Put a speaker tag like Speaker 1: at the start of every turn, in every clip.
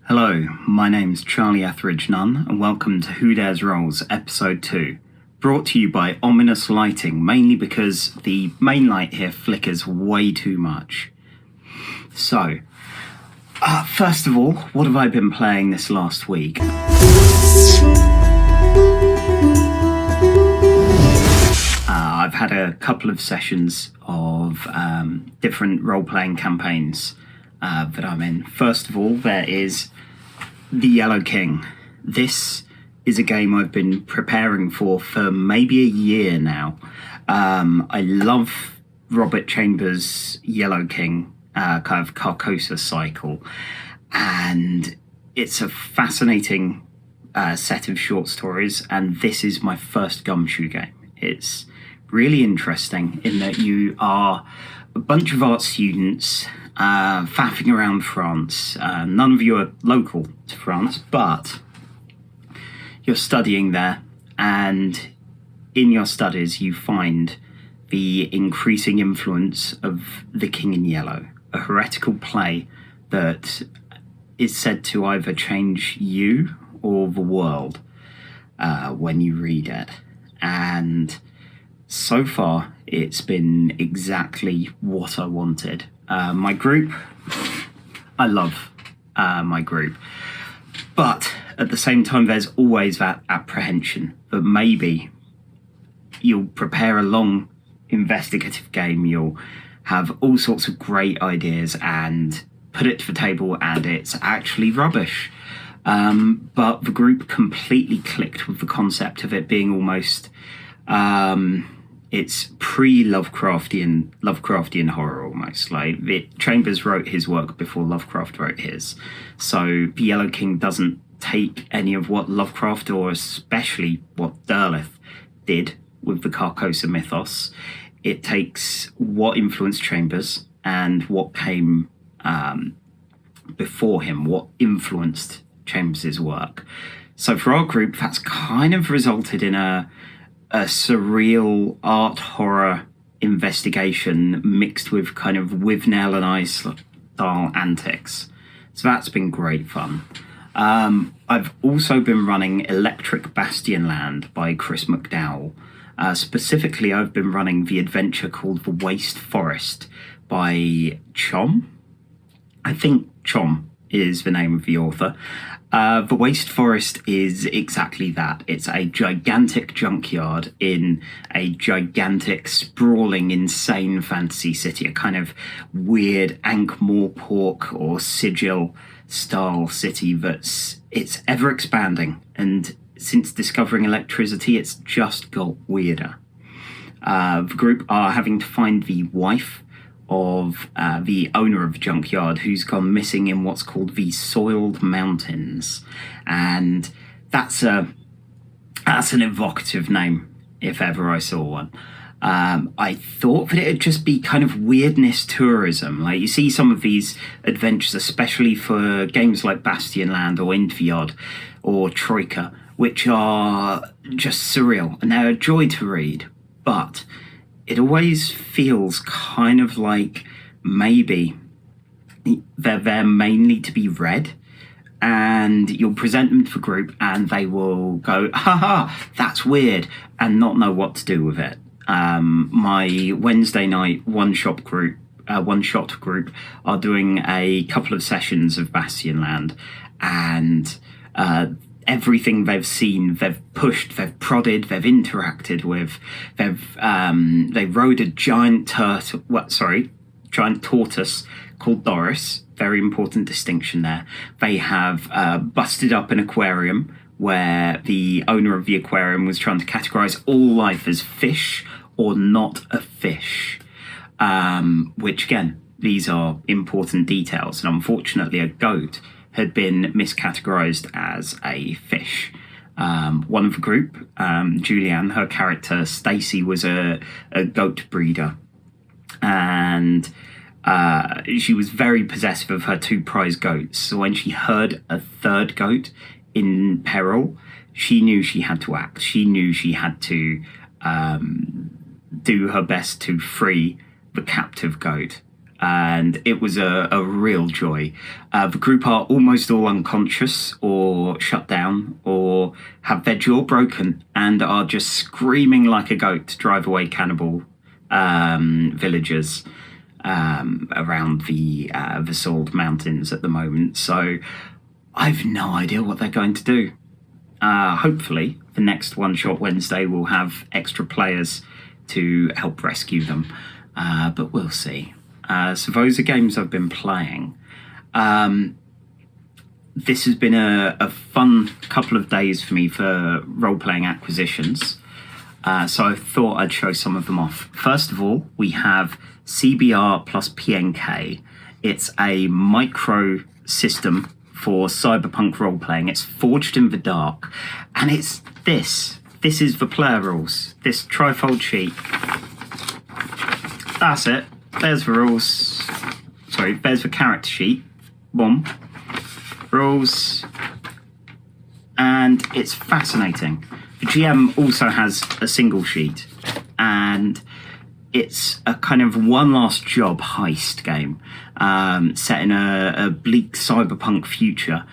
Speaker 1: Hello, my name's Charlie Etheridge Nunn, and welcome to Who Dares Rolls Episode 2, brought to you by ominous lighting, mainly because the main light here flickers way too much. So, first of all, what have I been playing this last week? I've had a couple of sessions of different role-playing campaigns that I'm in. First of all, there is The Yellow King. This is a game I've been preparing for maybe a year now. I love Robert Chambers' Yellow King kind of Carcosa cycle, and it's a fascinating set of short stories, and this is my first gumshoe game. It's really interesting in that you are a bunch of art students faffing around France. None of you are local to France, but you're studying there, and in your studies you find the increasing influence of The King in Yellow, a heretical play that is said to either change you or the world when you read it. And so far, it's been exactly what I wanted. My group, I love my group. But at the same time, there's always that apprehension that maybe you'll prepare a long investigative game, you'll have all sorts of great ideas and put it to the table and it's actually rubbish. But the group completely clicked with the concept of it being almost... it's pre-Lovecraftian horror almost. Like Chambers wrote his work before Lovecraft wrote his. So The Yellow King doesn't take any of what Lovecraft or especially what Derleth did with the Carcosa mythos. It takes what influenced Chambers and what came before him, what influenced Chambers' work. So for our group, that's kind of resulted in a surreal art horror investigation mixed with kind of Withnail and I style antics. So that's been great fun. I've also been running Electric Bastionland by Chris McDowell. Specifically, I've been running the adventure called The Waste Forest by Chom. I think Chom is the name of the author. The Waste Forest is exactly that. It's a gigantic junkyard in a gigantic, sprawling, insane fantasy city, a kind of weird Ankh-Morpork or Sigil-style city it's ever-expanding, and since discovering electricity, it's just got weirder. The group are having to find the wife of the owner of the junkyard, who's gone missing in what's called the Soiled Mountains, and that's an evocative name if ever I saw one. I thought that it'd just be kind of weirdness tourism. Like you see some of these adventures, especially for games like Bastionland or Indviod or Troika, which are just surreal and they're a joy to read, but it always feels kind of like maybe they're there mainly to be read, and you'll present them to the group and they will go, haha, that's weird, and not know what to do with it. My Wednesday night one-shot group are doing a couple of sessions of Bastionland, and everything they've seen, they've pushed, they've prodded, they've interacted with. They rode a giant tortoise called Doris. Very important distinction there. They have busted up an aquarium where the owner of the aquarium was trying to categorize all life as fish or not a fish. Which again, these are important details, and unfortunately a goat had been miscategorized as a fish. One of the group, Julianne, her character Stacy, was a goat breeder, and she was very possessive of her two prize goats. So when she heard a third goat in peril, she knew she had to act. She knew she had to do her best to free the captive goat. and it was a real joy. The group are almost all unconscious or shut down or have their jaw broken and are just screaming like a goat to drive away cannibal villagers around the Salt Mountains at the moment. So I've no idea what they're going to do. Hopefully, the next One Shot Wednesday will have extra players to help rescue them, but we'll see. So those are games I've been playing. This has been a fun couple of days for me for role-playing acquisitions. So I thought I'd show some of them off. First of all, we have CBR plus PNK. It's a micro system for Cyberpunk role-playing. It's forged in the dark. And it's this. This is the player rules. This trifold sheet. That's it. There's the rules. Sorry, there's the character sheet. Boom. Rules. And it's fascinating. The GM also has a single sheet. And it's a kind of one last job heist game set in a bleak cyberpunk future.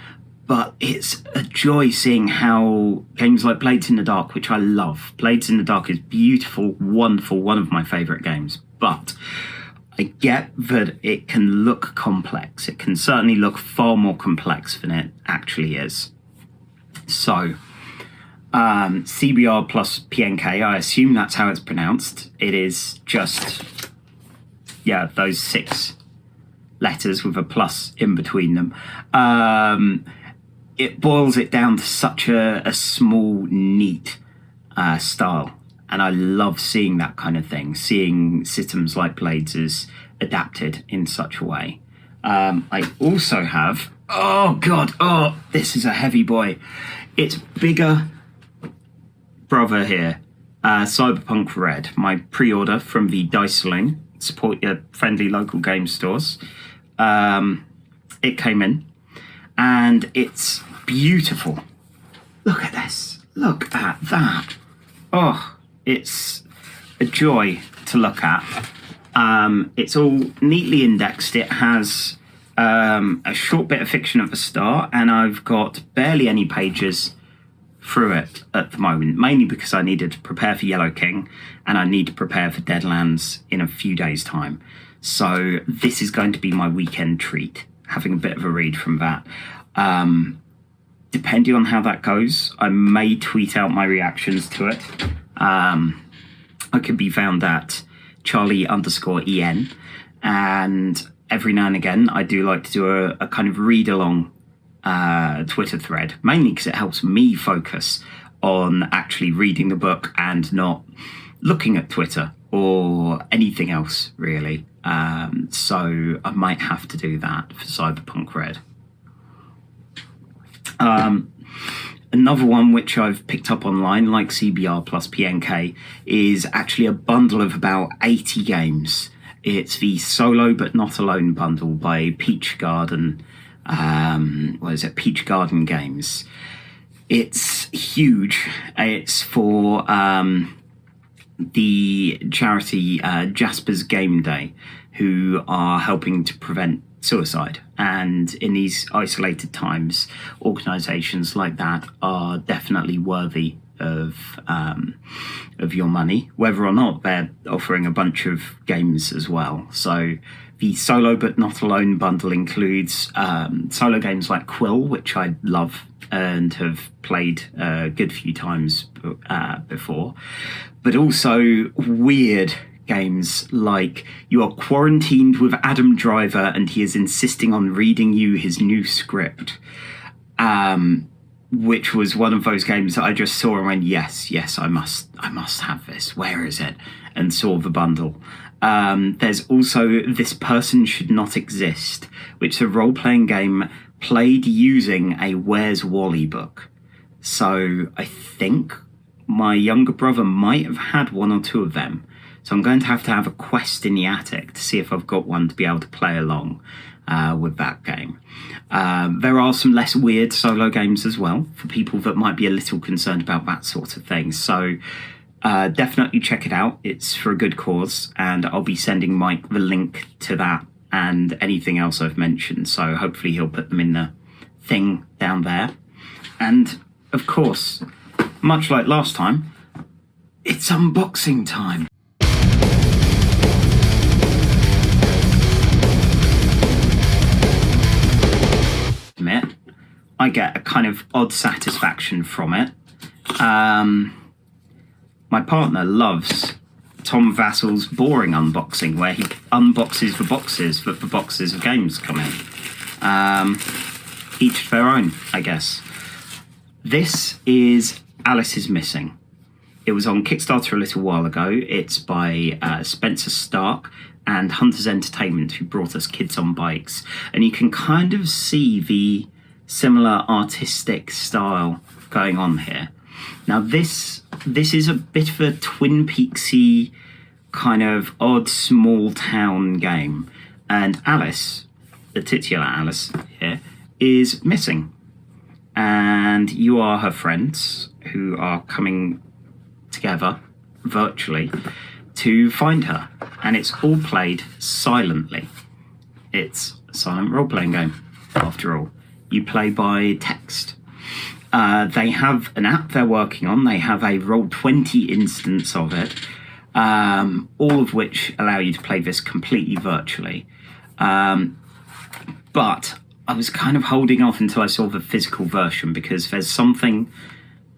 Speaker 1: But it's a joy seeing how games like Blades in the Dark, which I love. Blades in the Dark is beautiful, wonderful, one of my favourite games. But I get that it can look complex. It can certainly look far more complex than it actually is. So, CBR plus PNK, I assume that's how it's pronounced. It is just, those 6 letters with a plus in between them. It boils it down to such a small, neat style. And I love seeing that kind of thing, seeing systems like Blades is adapted in such a way. I also have, this is a heavy boy. It's bigger brother here, Cyberpunk Red, my pre-order from the Dice Saloon. Support your friendly local game stores. It came in, and it's beautiful. Look at this. Look at that. Oh, it's a joy to look at. It's all neatly indexed. It has a short bit of fiction at the start, and I've got barely any pages through it at the moment, mainly because I needed to prepare for Yellow King, and I need to prepare for Deadlands in a few days' time. So this is going to be my weekend treat, having a bit of a read from that. Depending on how that goes, I may tweet out my reactions to it. I could be found at Charlie_EN, and every now and again I do like to do a kind of read along Twitter thread, mainly because it helps me focus on actually reading the book and not looking at Twitter or anything else really. So I might have to do that for Cyberpunk Red. Another one which I've picked up online, like CBR plus PNK, is actually a bundle of about 80 games. It's the Solo But Not Alone bundle by Peach Garden. Peach Garden Games. It's huge. It's for the charity Jasper's Game Day, who are helping to prevent suicide. And in these isolated times, organisations like that are definitely worthy of your money, whether or not they're offering a bunch of games as well. So the Solo But Not Alone bundle includes solo games like Quill, which I love and have played a good few times before, but also weird games like you are quarantined with Adam Driver and he is insisting on reading you his new script, which was one of those games that I just saw and went, yes, I must have this. Where is it? And saw the bundle. There's also This Person Should Not Exist, which is a role-playing game played using a Where's Wally book. So I think my younger brother might have had one or two of them. So I'm going to have a quest in the attic to see if I've got one to be able to play along with that game. There are some less weird solo games as well for people that might be a little concerned about that sort of thing. So definitely check it out. It's for a good cause, and I'll be sending Mike the link to that and anything else I've mentioned. So hopefully he'll put them in the thing down there. And of course, much like last time, it's unboxing time. I get a kind of odd satisfaction from it. My partner loves Tom Vassal's boring unboxing, where he unboxes the boxes that the boxes of games come in. Each their own, I guess. This is Alice is Missing. It was on Kickstarter a little while ago. It's by Spenser, Starke and Hunters Entertainment, who brought us Kids on Bikes. And you can kind of see the similar artistic style going on here. Now this is a bit of a Twin Peaksy kind of odd small town game, and Alice, the titular Alice here, is missing, and you are her friends who are coming together virtually to find her, and it's all played silently. It's a silent role-playing game, after all. You play by text. They have an app they're working on. They have a Roll20 instance of it, all of which allow you to play this completely virtually. But I was kind of holding off until I saw the physical version, because there's something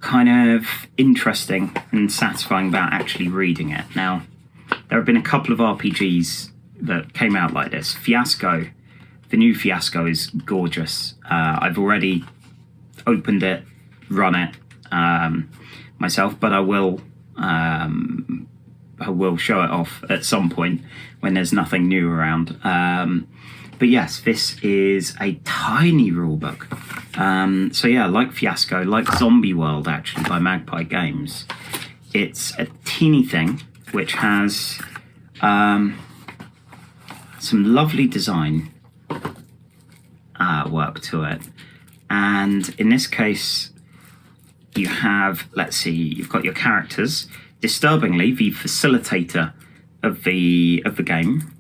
Speaker 1: kind of interesting and satisfying about actually reading it. Now, there have been a couple of RPGs that came out like this. Fiasco. The new Fiasco is gorgeous. I've already opened it, run it myself, but I will show it off at some point when there's nothing new around. But yes, this is a tiny rulebook. So yeah, like Fiasco, like Zombie World actually by Magpie Games. It's a teeny thing which has some lovely design work to it, and in this case you have, let's see, you've got your characters. Disturbingly, the facilitator of the game,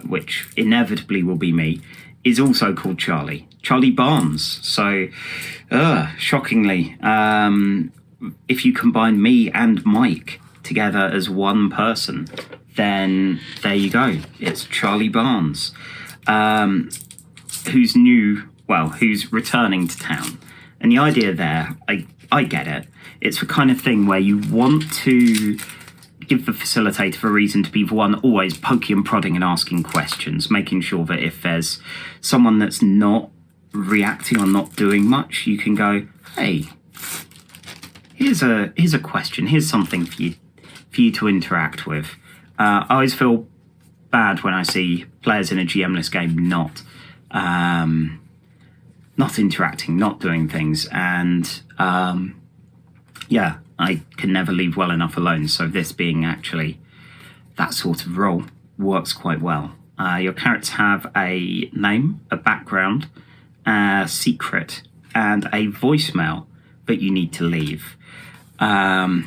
Speaker 1: which inevitably will be me, is also called Charlie Barnes. So shockingly, if you combine me and Mike together as one person, then there you go, it's Charlie Barnes. Who's returning to town. And the idea there, I get it. It's the kind of thing where you want to give the facilitator a reason to be the one always poking and prodding and asking questions, making sure that if there's someone that's not reacting or not doing much, you can go, hey, here's a question, here's something for you to interact with. I always feel bad when I see players in a GM-less game not interacting, not doing things, and I can never leave well enough alone. So this being actually that sort of role works quite well. Your characters have a name, a background, a secret, and a voicemail that you need to leave at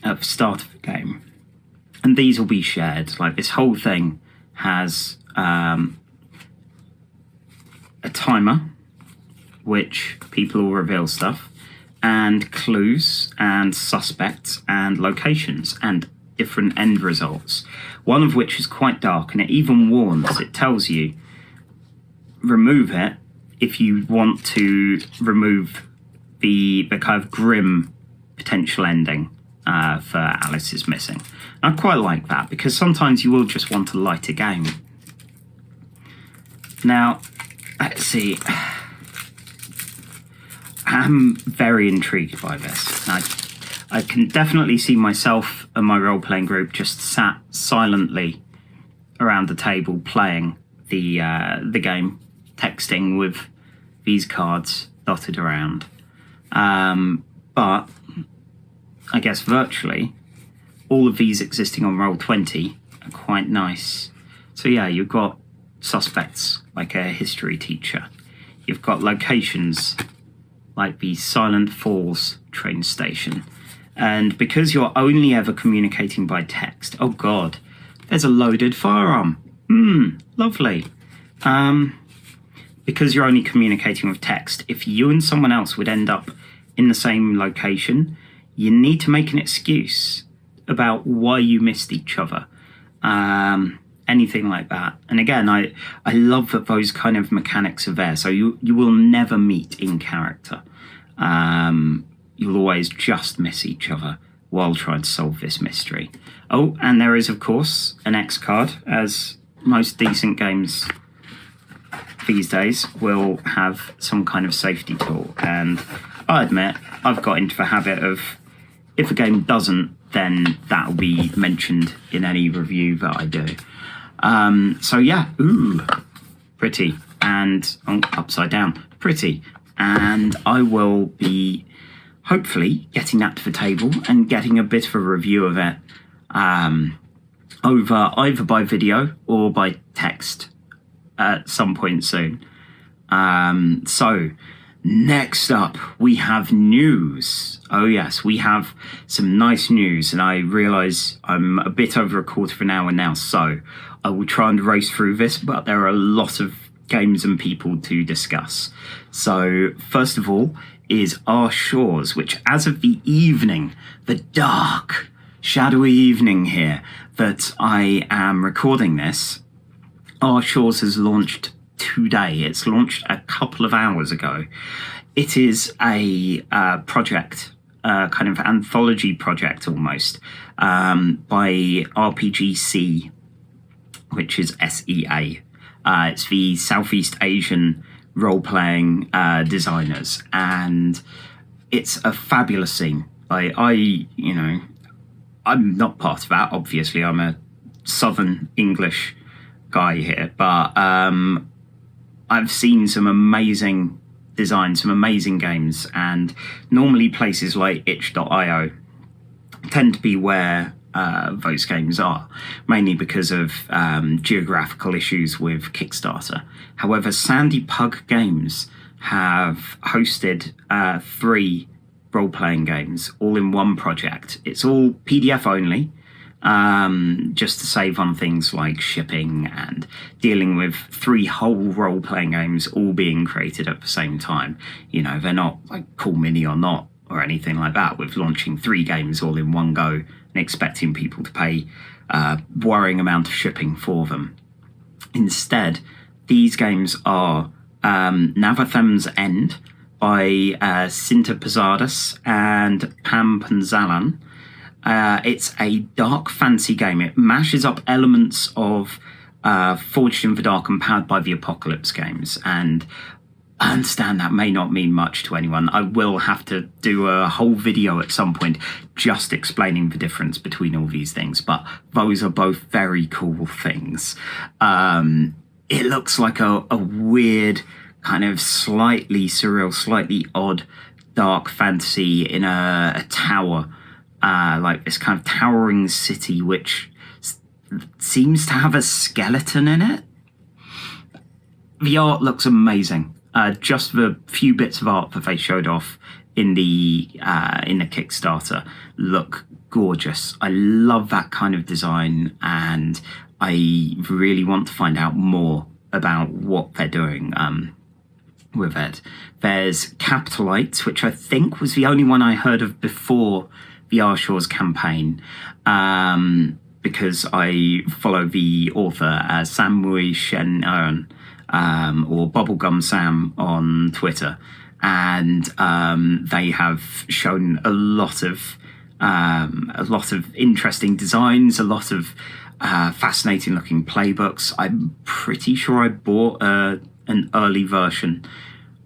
Speaker 1: the start of the game. And these will be shared. Like, this whole thing has a timer, which people will reveal stuff, and clues, and suspects, and locations, and different end results. One of which is quite dark, and it even warns, it tells you, remove it if you want to remove the kind of grim potential ending for Alice is Missing. I quite like that, because sometimes you will just want a lighter game. Now, let's see. I'm very intrigued by this. I can definitely see myself and my role-playing group just sat silently around the table playing the game, texting with these cards dotted around. But I guess virtually, all of these existing on Roll20 are quite nice. So yeah, you've got suspects like a history teacher. You've got locations like the Silent Falls train station. And because you're only ever communicating by text, oh god, there's a loaded firearm. Lovely. Because you're only communicating with text, if you and someone else would end up in the same location, you need to make an excuse about why you missed each other. Anything like that. And again, I love that those kind of mechanics are there. So you will never meet in character. You'll always just miss each other while trying to solve this mystery. Oh, and there is, of course, an X card, as most decent games these days will have some kind of safety tool. And I admit, I've got into the habit of, if a game doesn't, then that'll be mentioned in any review that I do. So yeah, ooh, pretty. And upside down, pretty. And I will be hopefully getting that to the table and getting a bit of a review of it over either by video or by text at some point soon. So next up, we have news. Oh yes, we have some nice news, and I realise I'm a bit over a quarter of an hour now, so I will try and race through this, but there are a lot of games and people to discuss. So first of all is Our Shores, which as of the evening, the dark, shadowy evening here that I am recording this, Our Shores has launched today. It's launched a couple of hours ago. It is a project, kind of anthology project almost, by RPGC, which is SEA. It's the Southeast Asian role-playing designers, and it's a fabulous scene. I'm not part of that, obviously. I'm a Southern English guy here, but I've seen some amazing designs, some amazing games, and normally places like itch.io tend to be where those games are, mainly because of geographical issues with Kickstarter. However, Sandy Pug Games have hosted 3 role-playing games all in one project. It's all PDF only, just to save on things like shipping and dealing with 3 whole role-playing games all being created at the same time. You know, they're not like Cool Mini or Not or anything like that, with launching 3 games all in one go and expecting people to pay a worrying amount of shipping for them. Instead, these games are Navathem's End by Cinta Posadas and Pam Panzalan. It's a dark fantasy game. It mashes up elements of Forged in the Dark and Powered by the Apocalypse games, and I understand that may not mean much to anyone. I will have to do a whole video at some point just explaining the difference between all these things, but those are both very cool things. It looks like a weird, kind of slightly surreal, slightly odd, dark fantasy in a tower, like this kind of towering city which seems to have a skeleton in it. The art looks amazing. Just the few bits of art that they showed off in the Kickstarter look gorgeous. I love that kind of design, and I really want to find out more about what they're doing with it. There's Capitalites, which I think was the only one I heard of before the Our Shores campaign, because I follow the author Samui Shen Earn, or Bubblegum Sam on Twitter, and they have shown a lot of interesting designs, a lot of fascinating looking playbooks. I'm pretty sure I bought an early version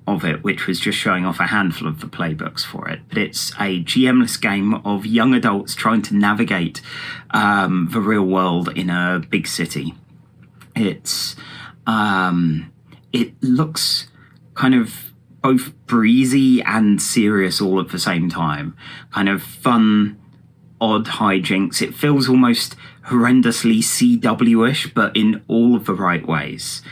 Speaker 1: of it, which was just showing off a handful of the playbooks for it. But it's a GM-less game of young adults trying to navigate the real world in a big city. It looks kind of both breezy and serious all at the same time. Kind of fun, odd hijinks. It feels almost horrendously CW-ish, but in all of the right ways.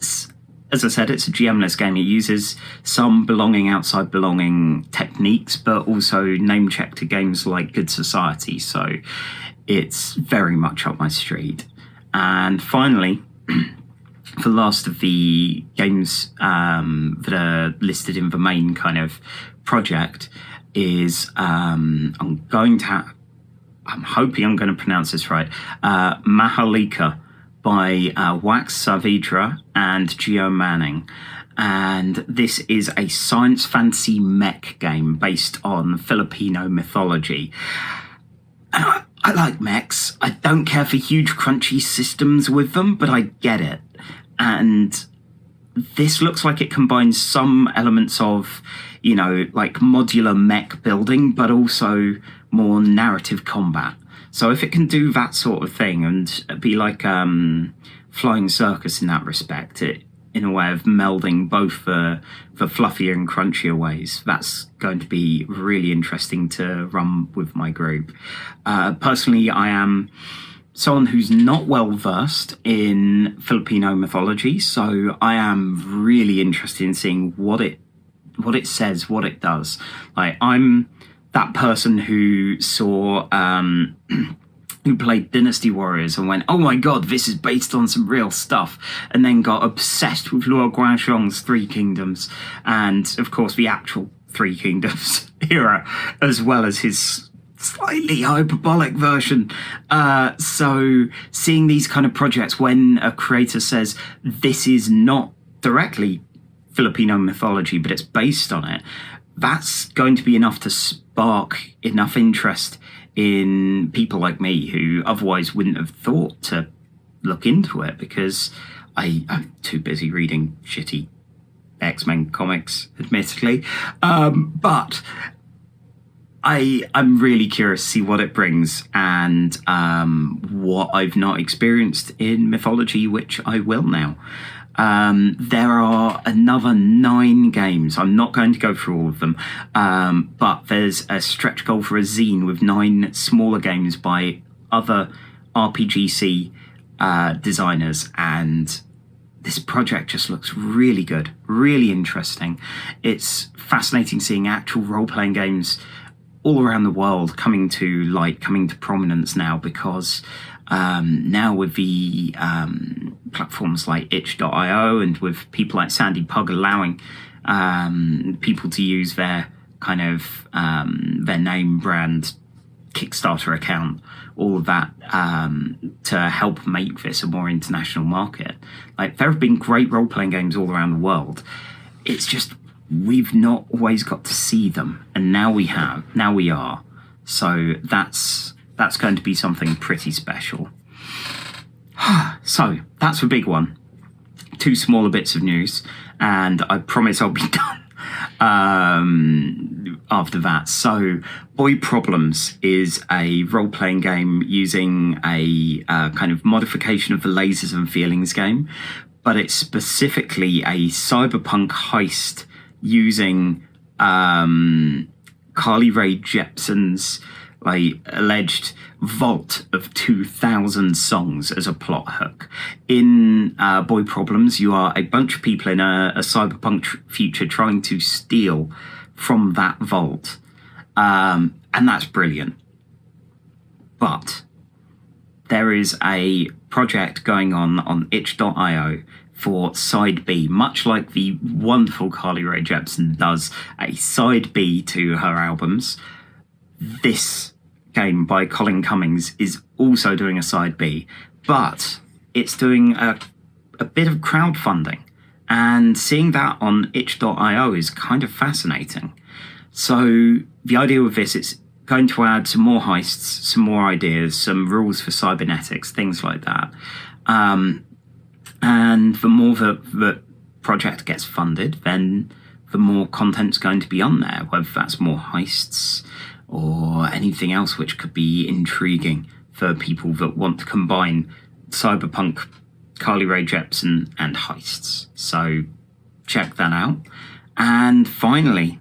Speaker 1: It's, as I said, it's a GM-less game. It uses some belonging outside belonging techniques, but also name check to games like Good Society. So it's very much up my street. And finally, for the last of the games that are listed in the main kind of project is I'm hoping I'm going to pronounce this right, Mahalika by Wax Saavedra and Geo Manning. And this is a science fantasy mech game based on Filipino mythology. And I like mechs. I don't care for huge crunchy systems with them, but I get it. And this looks like it combines some elements of, like modular mech building, but also more narrative combat. So if it can do that sort of thing and be like Flying Circus in that respect, in a way of melding both the fluffier and crunchier ways, that's going to be really interesting to run with my group. Personally, I am someone who's not well versed in Filipino mythology, so I am really interested in seeing what it says, what it does. Like, I'm that person who saw who played Dynasty Warriors and went, oh my god, this is based on some real stuff, and then got obsessed with Luo Guangzhong's Three Kingdoms, and of course the actual Three Kingdoms era, as well as his slightly hyperbolic version. So seeing these kind of projects when a creator says this is not directly Filipino mythology, but it's based on it, that's going to be enough to spark enough interest in people like me who otherwise wouldn't have thought to look into it, because I'm too busy reading shitty X-Men comics, admittedly. But I'm really curious to see what it brings, and what I've not experienced in mythology, which I will now. There are another 9 games. I'm not going to go through all of them, but there's a stretch goal for a zine with 9 smaller games by other RPGC designers, and this project just looks really good, really interesting. It's fascinating seeing actual role-playing games all around the world coming to prominence now, because now with the platforms like itch.io and with people like Sandy Pug allowing people to use their kind of their name brand Kickstarter account, all of that, to help make this a more international market. Like, there have been great role-playing games all around the world. It's just we've not always got to see them, and now we are. So that's going to be something pretty special. So that's the big one. 2 smaller bits of news, and I promise I'll be done after that. So Boy Problems is a role-playing game using a kind of modification of the Lasers and Feelings game, but it's specifically a cyberpunk heist using Carly Rae Jepsen's alleged vault of 2,000 songs as a plot hook. In Boy Problems, you are a bunch of people in a cyberpunk future trying to steal from that vault, and that's brilliant. But there is a project going on itch.io for Side B, much like the wonderful Carly Rae Jepsen does a Side B to her albums. This game by Colin Cummings is also doing a Side B, but it's doing a bit of crowdfunding, and seeing that on itch.io is kind of fascinating. So the idea with this is going to add some more heists, some more ideas, some rules for cybernetics, things like that. And the more the project gets funded, then the more content's going to be on there, whether that's more heists or anything else which could be intriguing for people that want to combine cyberpunk, Carly Rae Jepsen, and heists. So check that out. And finally,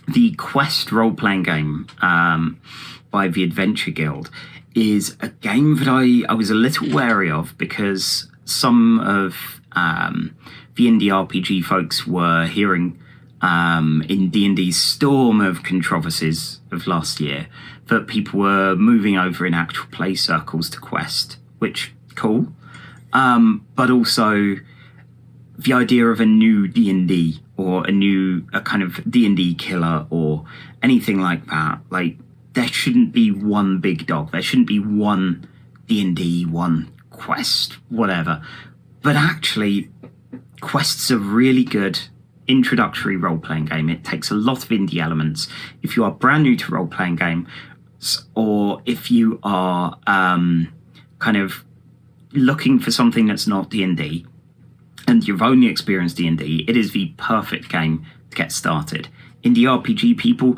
Speaker 1: the Quest role-playing game by the Adventure Guild is a game that I was a little wary of, because some of the indie RPG folks were hearing in D&D's storm of controversies of last year that people were moving over in actual play circles to Quest, which cool. But also the idea of a new D&D or a kind of D&D killer or anything like that. Like, there shouldn't be one big dog. There shouldn't be one D&D, one Quest, whatever. But actually, Quest's a really good introductory role-playing game. It takes a lot of indie elements. If you are brand new to role-playing games, or if you are kind of looking for something that's not D&D, and you've only experienced D&D, it is the perfect game to get started. Indie RPG people,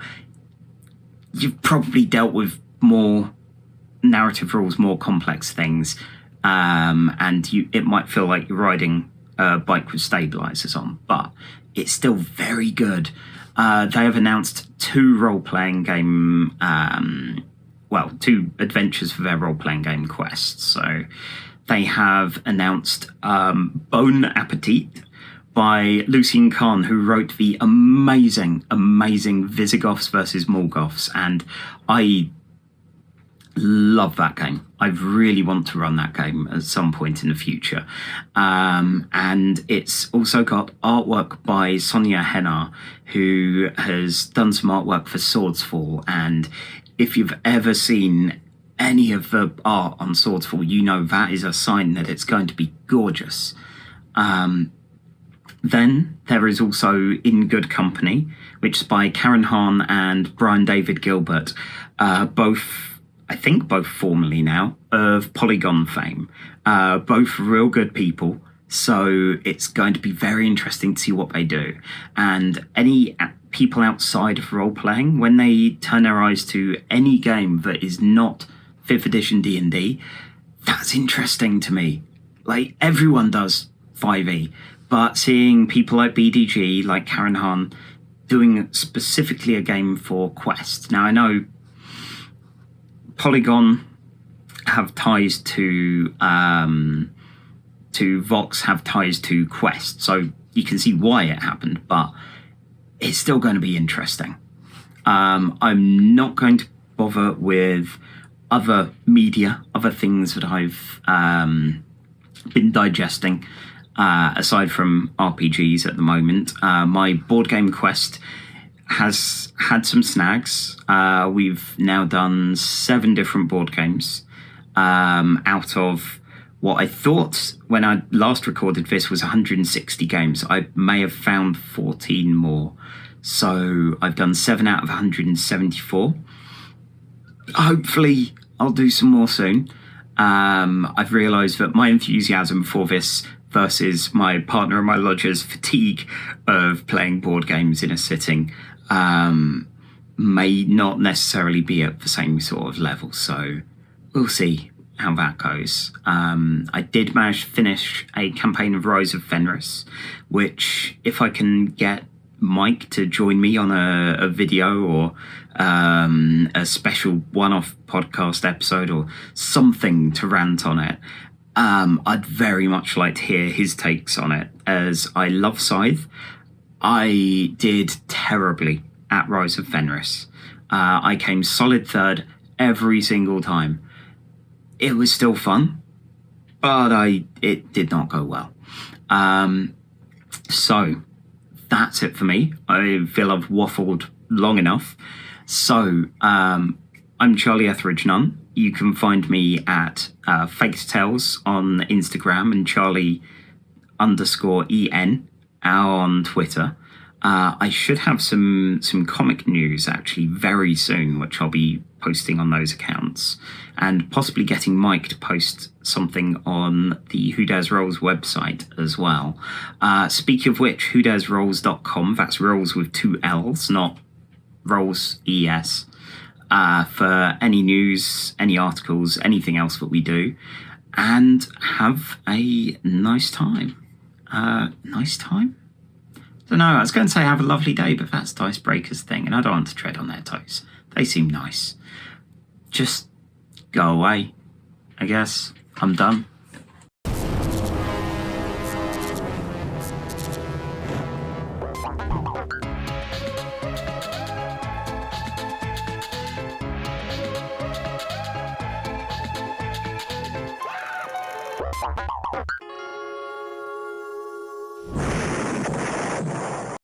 Speaker 1: you've probably dealt with more narrative rules, more complex things, and it might feel like you're riding a bike with stabilizers on, but it's still very good. They have announced 2 role-playing game, 2 adventures for their role-playing game Quests. So they have announced Bon Appetit by Lucien Kahn, who wrote the amazing Visigoths versus Morgoths, and I love that game. I really want to run that game at some point in the future. And it's also got artwork by Sonia Hennar, who has done some artwork for Swordsfall. And if you've ever seen any of the art on Swordsfall, you know that is a sign that it's going to be gorgeous. Then there is also In Good Company, which is by Karen Hahn and Brian David Gilbert, both formerly now of Polygon fame, both real good people. So it's going to be very interesting to see what they do. And any people outside of role-playing, when they turn their eyes to any game that is not 5th edition D&D, that's interesting to me. Like, everyone does 5e, but seeing people like BDG, like Karen Hahn, doing specifically a game for Quest. Now, I know Polygon have ties to Vox, have ties to Quest, so you can see why it happened, but it's still going to be interesting. I'm not going to bother with other media, other things that I've been digesting, aside from RPGs at the moment. My board game Quest has had some snags. We've now done 7 different board games out of what I thought when I last recorded this was 160 games. I may have found 14 more. So I've done 7 out of 174. Hopefully I'll do some more soon. I've realised that my enthusiasm for this versus my partner and my lodger's fatigue of playing board games in a sitting may not necessarily be at the same sort of level. So we'll see how that goes. I did manage to finish a campaign of Rise of Fenris, which, if I can get Mike to join me on a video or a special one-off podcast episode or something to rant on it, I'd very much like to hear his takes on it, as I love Scythe. I did terribly at Rise of Fenris. I came solid 3rd every single time. It was still fun, but it did not go well. So that's it for me. I feel I've waffled long enough. So I'm Charlie Etheridge Nunn. You can find me at Faked Tales on Instagram and Charlie_EN on Twitter. I should have some comic news actually very soon, which I'll be posting on those accounts, and possibly getting Mike to post something on the Who Dares Rolls website as well. Speaking of which, whodaresrolls.com, that's rolls with 2 L's, not rolls ES, for any news, any articles, anything else that we do, and have a nice time. Nice time? Don't know, I was going to say have a lovely day, but that's Dicebreaker's thing, and I don't want to tread on their toes. They seem nice. Just go away, I guess. I'm done.